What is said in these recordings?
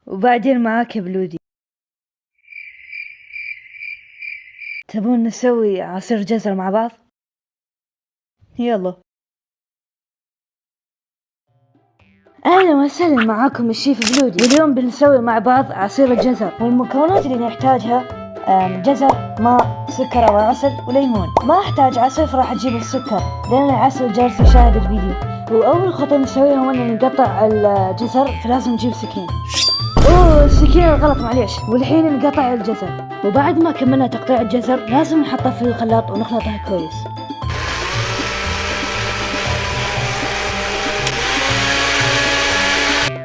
وبعدين معاك بلودي. تبون نسوي عصير جزر مع بعض؟ يلا. اهلا وسهلا، معاكم الشيف بلودي، واليوم بنسوي مع بعض عصير الجزر. والمكونات اللي نحتاجها جزر، ماء، سكر او عسل وليمون. ما احتاج عسل راح اجيب السكر لان العسل جالس يشاهد الفيديو. واول خطوه نسويها هو ان نقطع الجزر، فلازم نجيب سكين. السكينة غلط معليش. والحين نقطع الجزر، وبعد ما كملنا تقطيع الجزر لازم نحطه في الخلاط ونخلطه كويس.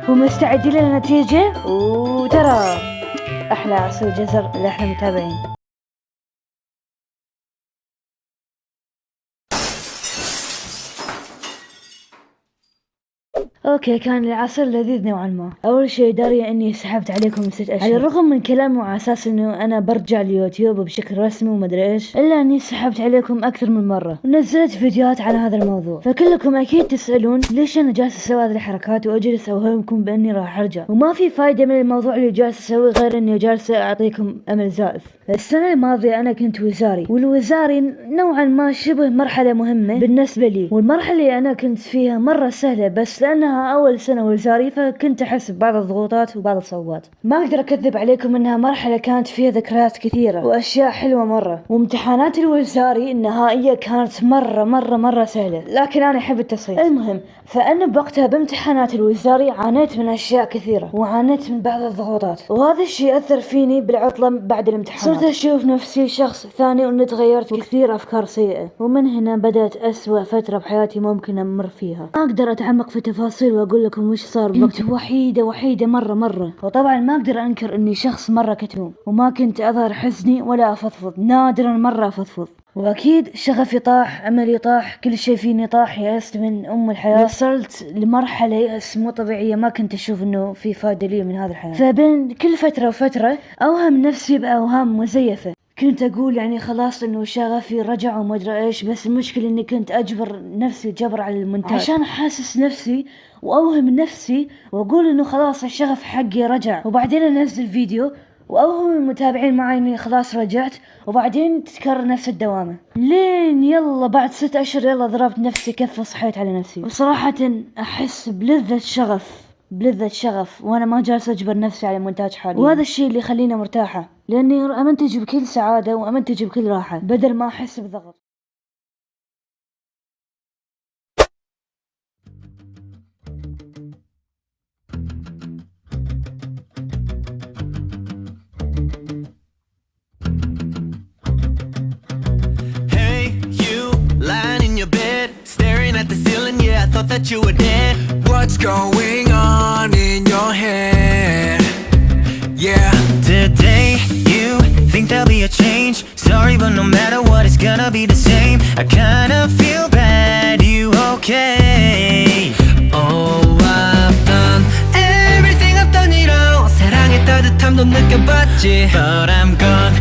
ومستعدين للنتيجة، وترى أحلى عصير جزر اللي احنا متابعين. اوكي، كان العصير لذيذ نوعا ما. اول شيء دارية اني سحبت عليكم 6 اشهر على الرغم من كلامي وعلى اساس انه انا برجع اليوتيوب بشكل رسمي ومدري ايش، الا اني سحبت عليكم اكثر من مرة ونزلت فيديوهات على هذا الموضوع. فكلكم اكيد تسألون ليش انا جالس اسوي هذه الحركات واجلس اوهمكم باني راح ارجع، وما في فايدة من الموضوع اللي جالس اسويه غير اني جالس اعطيكم امل زائف. السنة الماضية انا كنت وزاري، والوزاري نوعا ما شبه مرحلة مهمة بالنسبة لي، والمرحلة اللي انا كنت فيها مرة سهلة بس لانها اول سنة وزاري فكنت احس ببعض الضغوطات وبعض الصعوبات. ما اقدر اكذب عليكم انها مرحلة كانت فيها ذكريات كثيرة واشياء حلوة مرة، وامتحانات الوزاري النهائية كانت مرة سهلة، لكن انا احب التصحيح. المهم، فانا بوقتها بامتحانات الوزاري عانيت من اشياء كثيرة وعانيت من بعض الضغوطات، وهذا الشيء اثر فيني بالعطلة بعد الامتحانات. صرت اشوف نفسي شخص ثاني واني تغيرت كثير افكار سيئة، ومن هنا بدأت اسوأ فترة بحياتي ممكن امر فيها. ما اقدر اتعمق في تفاصيل واقول لكم وش صار. كنت وحيدة مرة، وطبعا ما اقدر انكر اني شخص مرة كتوم، وما كنت اظهر حزني ولا افضفض، نادرا مرة افضفض. واكيد شغفي طاح، املي طاح، كل شيء فيني طاح، يأست من الحياة. وصلت لمرحلة يأس مو طبيعية، ما كنت اشوف انه في فائدة لي من هذه الحياة. فبين كل فترة وفترة اوهم نفسي باوهام مزيفة. كنت اقول يعني خلاص انه شغفي رجع وما ادري ايش، بس المشكلة اني كنت اجبر نفسي جبر على المونتاج عشان احسس نفسي واوهم نفسي واقول انه خلاص الشغف حقي رجع، وبعدين انزل فيديو واوهم المتابعين معي اني خلاص رجعت، وبعدين تتكرر نفس الدوامة لين يلا بعد 6 اشهر يلا ضربت نفسي كف وصحيت على نفسي. وصراحة احس بلذة شغف وانا ما جالس اجبر نفسي على مونتاج حاليا، وهذا الشيء اللي يخليني مرتاحة لاني امنتج بكل سعادة وامنتج بكل راحة بدل ما احس بضغط. Thought that you were dead. What's going on in your head? Yeah. Today you think there'll be a change. Sorry, but no matter what, it's gonna be the same. I kinda feel bad. You okay? Oh, I've done everything I've done it all. 사랑의 따뜻함도 느껴봤지. But I'm gone.